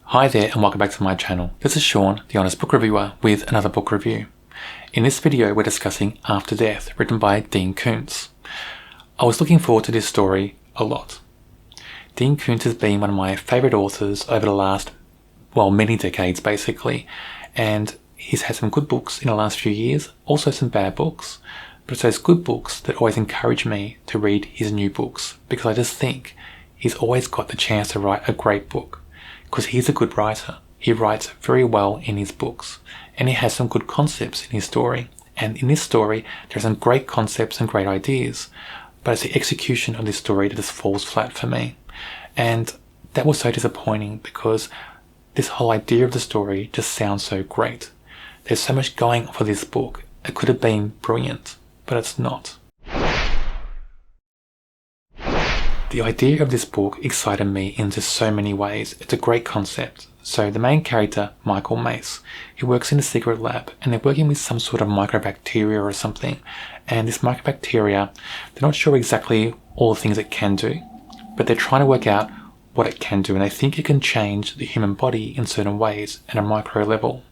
Hi there and welcome back to my channel. This is Sean, the Honest Book Reviewer, with another book review. In this video we're discussing After Death, written by Dean Koontz. I was looking forward to this story a lot. Dean Koontz has been one of my favourite authors over the last, many decades basically, and he's had some good books in the last few years, also some bad books, but it's those good books that always encourage me to read his new books, because I just think he's always got the chance to write a great book. Because he's a good writer. He writes very well in his books, and he has some good concepts in his story. And in this story, there are some great concepts and great ideas, but it's the execution of this story that just falls flat for me. And that was so disappointing, because this whole idea of the story just sounds so great. There's so much going on for this book. It could have been brilliant, but it's not. The idea of this book excited me in just so many ways. It's a great concept. So the main character, Michael Mace, he works in a secret lab, and they're working with some sort of microbacteria or something. And this microbacteria, they're not sure exactly all the things it can do, but they're trying to work out what it can do, and they think it can change the human body in certain ways at a micro level.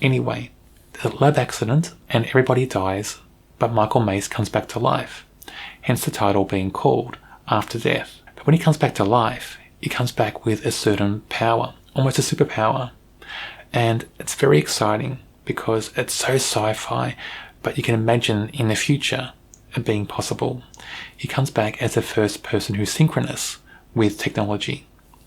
Anyway, there's a lab accident and everybody dies, but Michael Mace comes back to life. Hence the title being called After Death. But when he comes back to life, he comes back with a certain power, almost a superpower. And it's very exciting because it's so sci-fi, but you can imagine in the future it being possible. He comes back as the first person who's synchronous with technology.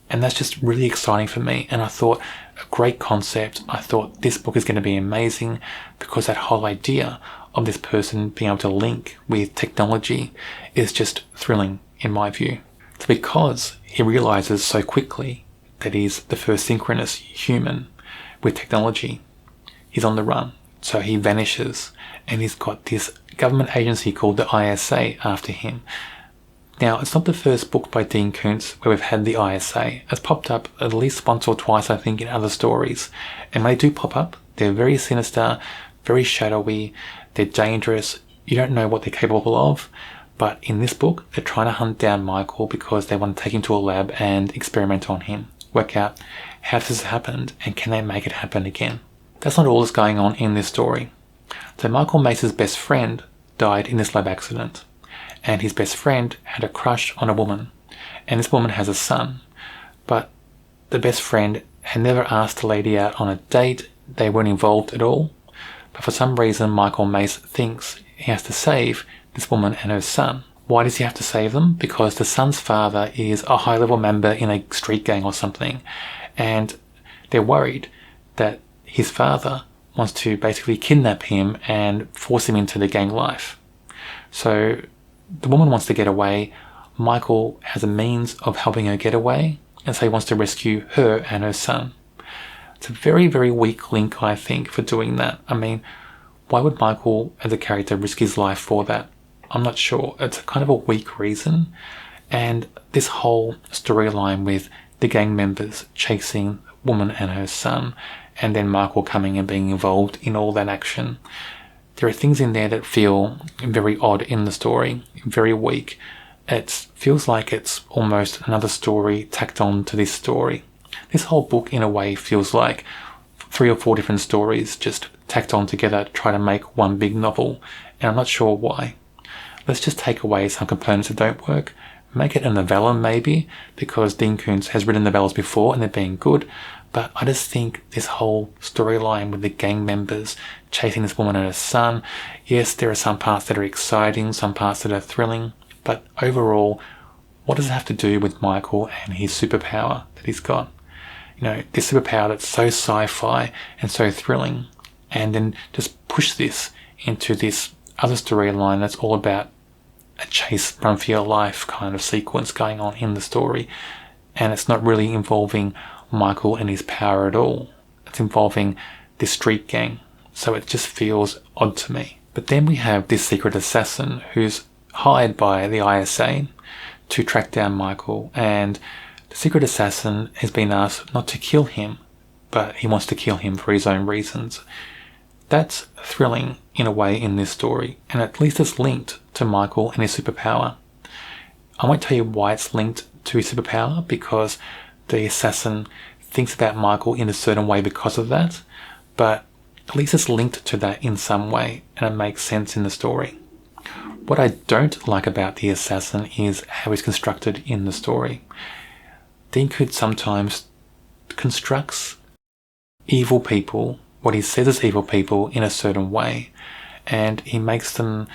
And that's just really exciting for me. And I thought, a great concept. I thought this book is going to be amazing, because that whole idea of this person being able to link with technology is just thrilling in my view. It's because he realizes so quickly that he's the first synchronous human with technology. He's on the run, so he vanishes, and he's got this government agency called the ISA after him. Now, it's not the first book by Dean Koontz where we've had the ISA. It's popped up at least once or twice, I think, in other stories. And when they do pop up, they're very sinister, very shadowy, they're dangerous, you don't know what they're capable of. But in this book, they're trying to hunt down Michael because they want to take him to a lab and experiment on him. Work out how this has happened and can they make it happen again. That's not all that's going on in this story. So Michael Mace's best friend died in this lab accident. And his best friend had a crush on a woman. And this woman has a son. But the best friend had never asked the lady out on a date. They weren't involved at all. But for some reason, Michael Mace thinks he has to save this woman and her son. Why does he have to save them? Because the son's father is a high-level member in a street gang or something, and they're worried that his father wants to basically kidnap him and force him into the gang life. So the woman wants to get away. Michael has a means of helping her get away, and so he wants to rescue her and her son. It's a very, very weak link, I think, for doing that. I mean, why would Michael as a character risk his life for that? I'm not sure. It's kind of a weak reason. And this whole storyline with the gang members chasing the woman and her son, and then Michael coming and being involved in all that action. There are things in there that feel very odd in the story, very weak. It feels like it's almost another story tacked on to this story. This whole book, in a way, feels like 3 or 4 different stories just tacked on together to try to make one big novel, and I'm not sure why. Let's just take away some components that don't work, make it a novella maybe, because Dean Koontz has written novellas before and they're being good, but I just think this whole storyline with the gang members chasing this woman and her son, yes, there are some parts that are exciting, some parts that are thrilling, but overall, what does it have to do with Michael and his superpower that he's got? You know, this superpower that's so sci-fi and so thrilling, and then just push this into this other storyline that's all about a chase, run for your life kind of sequence going on in the story, and it's not really involving Michael and his power at all. It's involving this street gang, so it just feels odd to me. But then we have this secret assassin who's hired by the ISA to track down Michael, and the secret assassin has been asked not to kill him, but he wants to kill him for his own reasons. That's thrilling in a way in this story, and at least it's linked to Michael and his superpower. I won't tell you why it's linked to his superpower, because the assassin thinks about Michael in a certain way because of that, but at least it's linked to that in some way, and it makes sense in the story. What I don't like about the assassin is how he's constructed in the story. Dean Koontz sometimes constructs evil people, what he says is evil people, in a certain way, and he makes them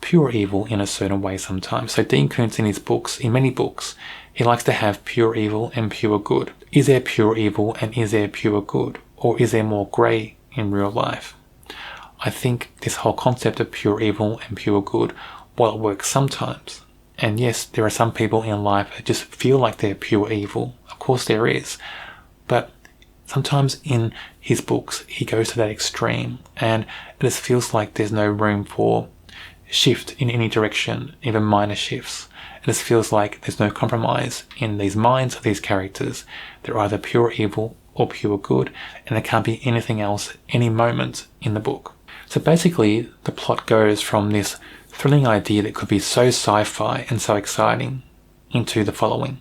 pure evil in a certain way sometimes. So Dean Koontz in his books, in many books, he likes to have pure evil and pure good. Is there pure evil and is there pure good? Or is there more grey in real life? I think this whole concept of pure evil and pure good, while it works sometimes, and yes, there are some people in life that just feel like they're pure evil. Of course there is. But sometimes in his books, he goes to that extreme, and it just feels like there's no room for shift in any direction, even minor shifts. It just feels like there's no compromise in these minds of these characters. They're either pure evil or pure good, and there can't be anything else any moment in the book. So basically, the plot goes from this thrilling idea that could be so sci-fi and so exciting into the following.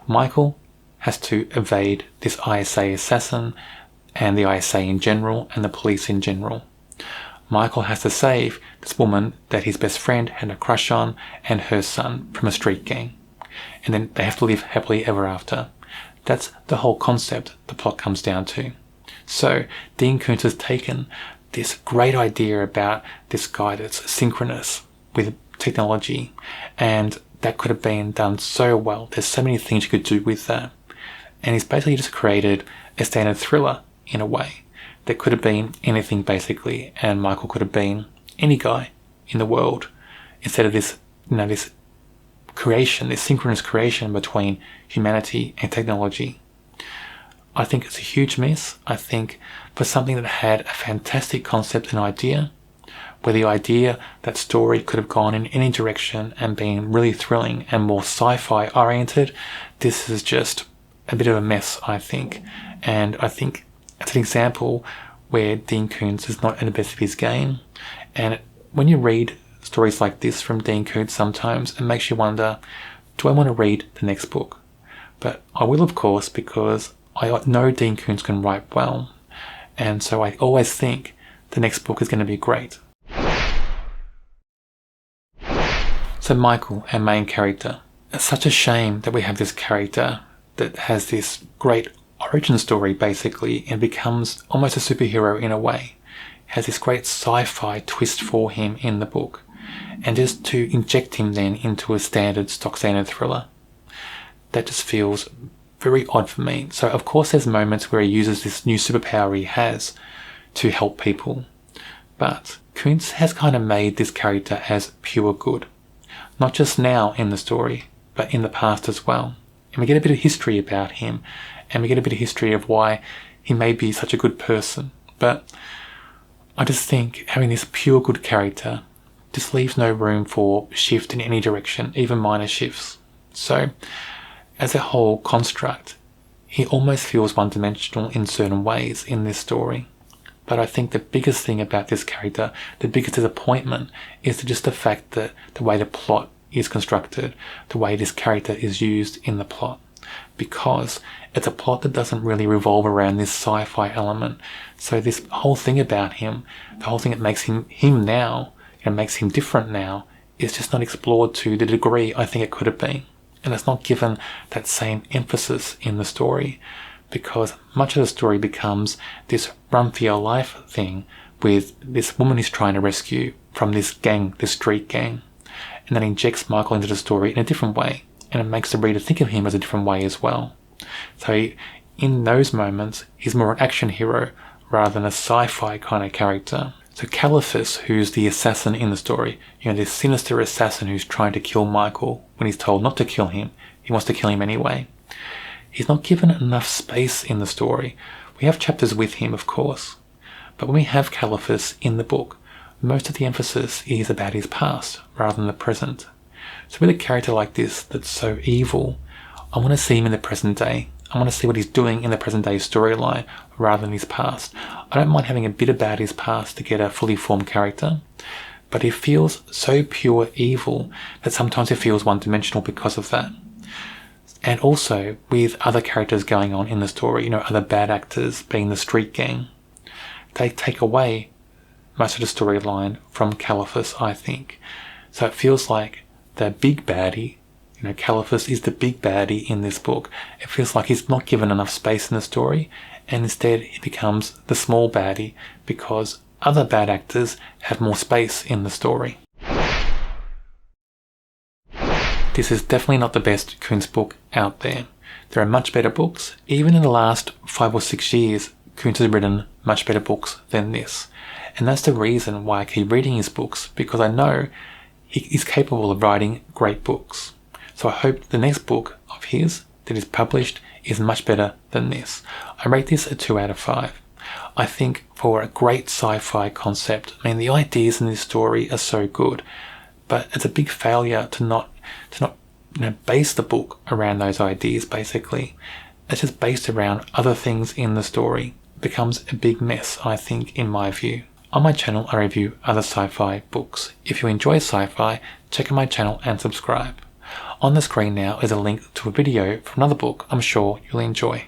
Michael has to evade this ISA assassin and the ISA in general and the police in general. Michael has to save this woman that his best friend had a crush on and her son from a street gang. And then they have to live happily ever after. That's the whole concept the plot comes down to. So Dean Koontz has taken this great idea about this guy that's synchronous with technology, and that could have been done so well. There's so many things you could do with that. And he's basically just created a standard thriller in a way that could have been anything basically, and Michael could have been any guy in the world instead of this, this creation, this synchronous creation between humanity and technology. I think it's a huge miss. I think for something that had a fantastic concept and idea, where the idea, that story could have gone in any direction and been really thrilling and more sci-fi oriented, this is just a bit of a mess, I think. And I think it's an example where Dean Koontz is not in the best of his game. And when you read stories like this from Dean Koontz, sometimes it makes you wonder, do I want to read the next book? But I will, of course, because I know Dean Koontz can write well, and so I always think the next book is going to be great. So Michael, our main character. It's such a shame that we have this character that has this great origin story basically and becomes almost a superhero in a way. Has this great sci-fi twist for him in the book, and just to inject him then into a stock standard thriller. That just feels very odd for me. So of course there's moments where he uses this new superpower he has to help people, but Koontz has kind of made this character as pure good, not just now in the story, but in the past as well. And we get a bit of history about him, and we get a bit of history of why he may be such a good person. But I just think having this pure good character just leaves no room for shift in any direction, even minor shifts. So as a whole construct, he almost feels one-dimensional in certain ways in this story. But I think the biggest thing about this character, the biggest disappointment, is just the fact that the way the plot is constructed, the way this character is used in the plot. Because it's a plot that doesn't really revolve around this sci-fi element. So this whole thing about him, the whole thing that makes him now, and makes him different now, is just not explored to the degree I think it could have been. And it's not given that same emphasis in the story, because much of the story becomes this run for your life thing with this woman he's trying to rescue from this gang, this street gang, and that injects Michael into the story in a different way, and it makes the reader think of him as a different way as well. So in those moments, he's more an action hero rather than a sci-fi kind of character. So Caliphus, who's the assassin in the story, this sinister assassin who's trying to kill Michael when he's told not to kill him, he wants to kill him anyway. He's not given enough space in the story. We have chapters with him, of course, but when we have Caliphus in the book, most of the emphasis is about his past rather than the present. So with a character like this that's so evil, I want to see him in the present day. I want to see what he's doing in the present day storyline rather than his past. I don't mind having a bit about his past to get a fully formed character, but he feels so pure evil that sometimes it feels one-dimensional because of that. And also with other characters going on in the story, other bad actors being the street gang, they take away most of the storyline from Caliphus, I think. So it feels like the big baddie, Caliphus is the big baddie in this book. It feels like he's not given enough space in the story, and instead he becomes the small baddie because other bad actors have more space in the story. This is definitely not the best Koontz book out there. There are much better books. Even in the last 5 or 6 years, Koontz has written much better books than this. And that's the reason why I keep reading his books, because I know he's capable of writing great books. So I hope the next book of his that is published is much better than this. I rate this a 2 out of 5. I think for a great sci-fi concept, the ideas in this story are so good, but it's a big failure to not base the book around those ideas, basically. It's just based around other things in the story. It becomes a big mess, I think, in my view. On my channel, I review other sci-fi books. If you enjoy sci-fi, check out my channel and subscribe. On the screen now is a link to a video from another book I'm sure you'll enjoy.